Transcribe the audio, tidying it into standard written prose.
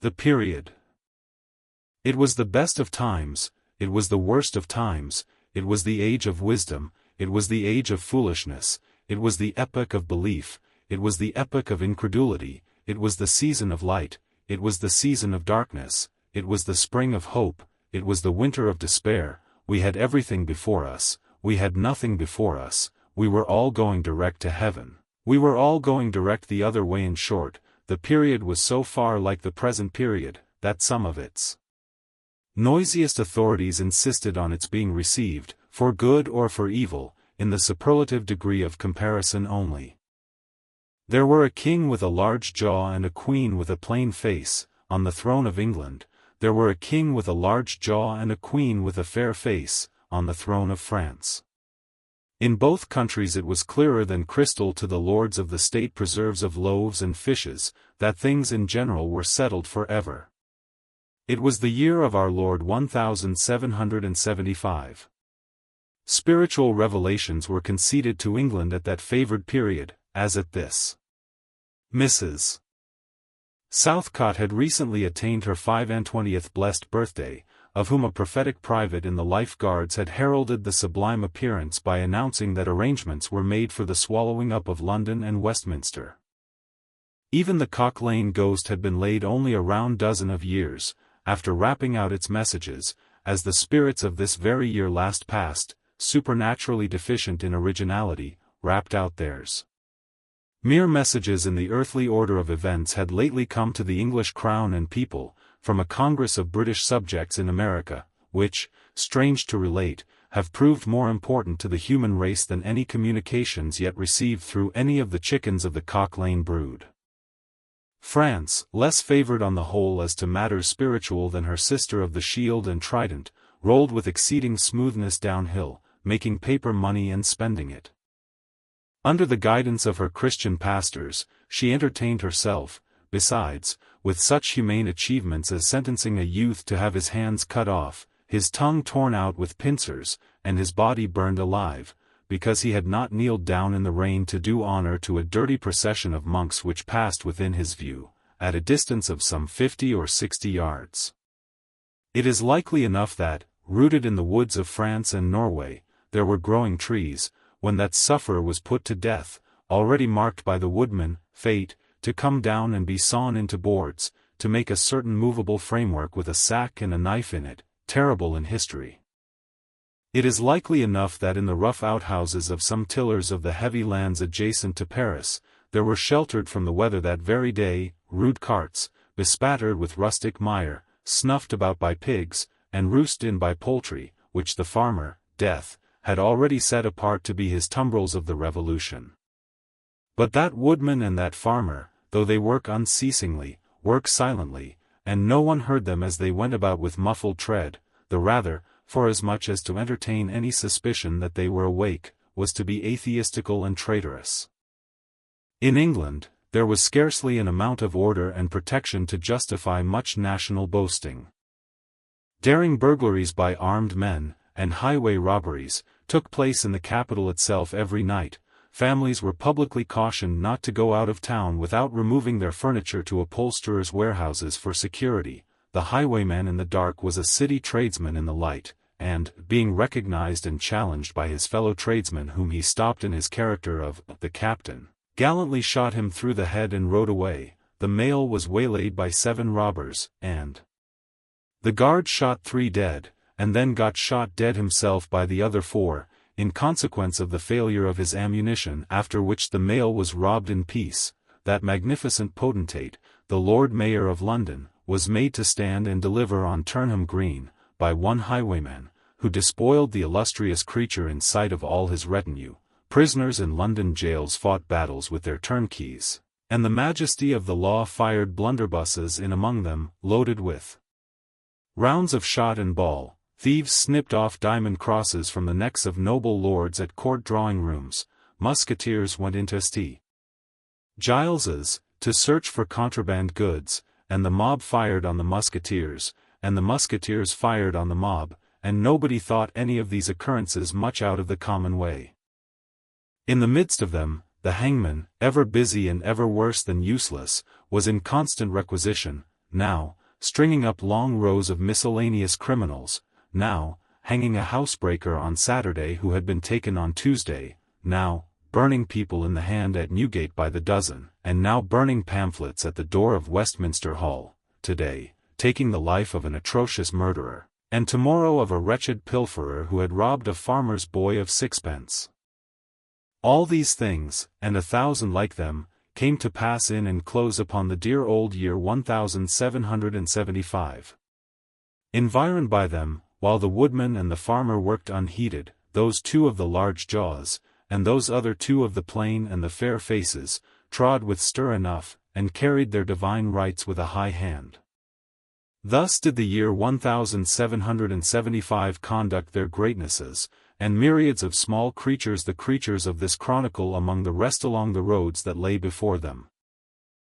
The period. It was the best of times, it was the worst of times, it was the age of wisdom, it was the age of foolishness, it was the epoch of belief, it was the epoch of incredulity, it was the season of light, it was the season of darkness, it was the spring of hope, it was the winter of despair. We had everything before us, we had nothing before us, we were all going direct to heaven. We were all going direct the other way. In short, the period was so far like the present period, that some of its noisiest authorities insisted on its being received, for good or for evil, in the superlative degree of comparison only. There were a king with a large jaw and a queen with a plain face, on the throne of England. There were a king with a large jaw and a queen with a fair face, on the throne of France. In both countries it was clearer than crystal to the lords of the state preserves of loaves and fishes, that things in general were settled for ever. It was the year of our Lord 1775. Spiritual revelations were conceded to England at that favored period, as at this. Mrs. Southcott had recently attained her 25th blessed birthday, of whom a prophetic private in the Life Guards had heralded the sublime appearance by announcing that arrangements were made for the swallowing up of London and Westminster. Even the Cock Lane ghost had been laid only a round dozen of years, after rapping out its messages, as the spirits of this very year last past, supernaturally deficient in originality, rapped out theirs. Mere messages in the earthly order of events had lately come to the English crown and people, from a Congress of British subjects in America, which, strange to relate, have proved more important to the human race than any communications yet received through any of the chickens of the Cock Lane brood. France, less favored on the whole as to matters spiritual than her sister of the Shield and Trident, rolled with exceeding smoothness downhill, making paper money and spending it. Under the guidance of her Christian pastors, she entertained herself, besides, with such humane achievements as sentencing a youth to have his hands cut off, his tongue torn out with pincers, and his body burned alive, because he had not kneeled down in the rain to do honor to a dirty procession of monks which passed within his view, at a distance of some 50 or 60 yards. It is likely enough that, rooted in the woods of France and Norway, there were growing trees, when that sufferer was put to death, already marked by the woodman, fate, to come down and be sawn into boards, to make a certain movable framework with a sack and a knife in it, terrible in history. It is likely enough that in the rough outhouses of some tillers of the heavy lands adjacent to Paris, there were sheltered from the weather that very day, rude carts, bespattered with rustic mire, snuffed about by pigs, and roosted in by poultry, which the farmer, Death, had already set apart to be his tumbrils of the Revolution. But that woodman and that farmer, though they work unceasingly, work silently, and no one heard them as they went about with muffled tread, the rather, forasmuch as to entertain any suspicion that they were awake, was to be atheistical and traitorous. In England, there was scarcely an amount of order and protection to justify much national boasting. Daring burglaries by armed men, and highway robberies, took place in the capital itself every night. Families were publicly cautioned not to go out of town without removing their furniture to upholsterers' warehouses for security. The highwayman in the dark was a city tradesman in the light, and, being recognized and challenged by his fellow tradesmen whom he stopped in his character of the captain, gallantly shot him through the head and rode away. The mail was waylaid by 7 robbers, and the guard shot 3 dead, and then got shot dead himself by the other 4, in consequence of the failure of his ammunition, after which the mail was robbed in peace. That magnificent potentate, the Lord Mayor of London, was made to stand and deliver on Turnham Green, by one highwayman, who despoiled the illustrious creature in sight of all his retinue. Prisoners in London jails fought battles with their turnkeys, and the majesty of the law fired blunderbusses in among them, loaded with rounds of shot and ball. Thieves snipped off diamond crosses from the necks of noble lords at court drawing-rooms. Musketeers went into St. Giles's, to search for contraband goods, and the mob fired on the musketeers, and the musketeers fired on the mob, and nobody thought any of these occurrences much out of the common way. In the midst of them, the hangman, ever busy and ever worse than useless, was in constant requisition. now, stringing up long rows of miscellaneous criminals, now, hanging a housebreaker on Saturday who had been taken on Tuesday, now, burning people in the hand at Newgate by the dozen, and now burning pamphlets at the door of Westminster Hall, today, taking the life of an atrocious murderer, and tomorrow of a wretched pilferer who had robbed a farmer's boy of sixpence. All these things, and 1,000 like them, came to pass in and close upon the dear old year 1775. Environed by them, while the woodman and the farmer worked unheeded, those two of the large jaws, and those other two of the plain and the fair faces, trod with stir enough, and carried their divine rights with a high hand. Thus did the year 1775 conduct their greatnesses, and myriads of small creatures the creatures of this chronicle among the rest along the roads that lay before them.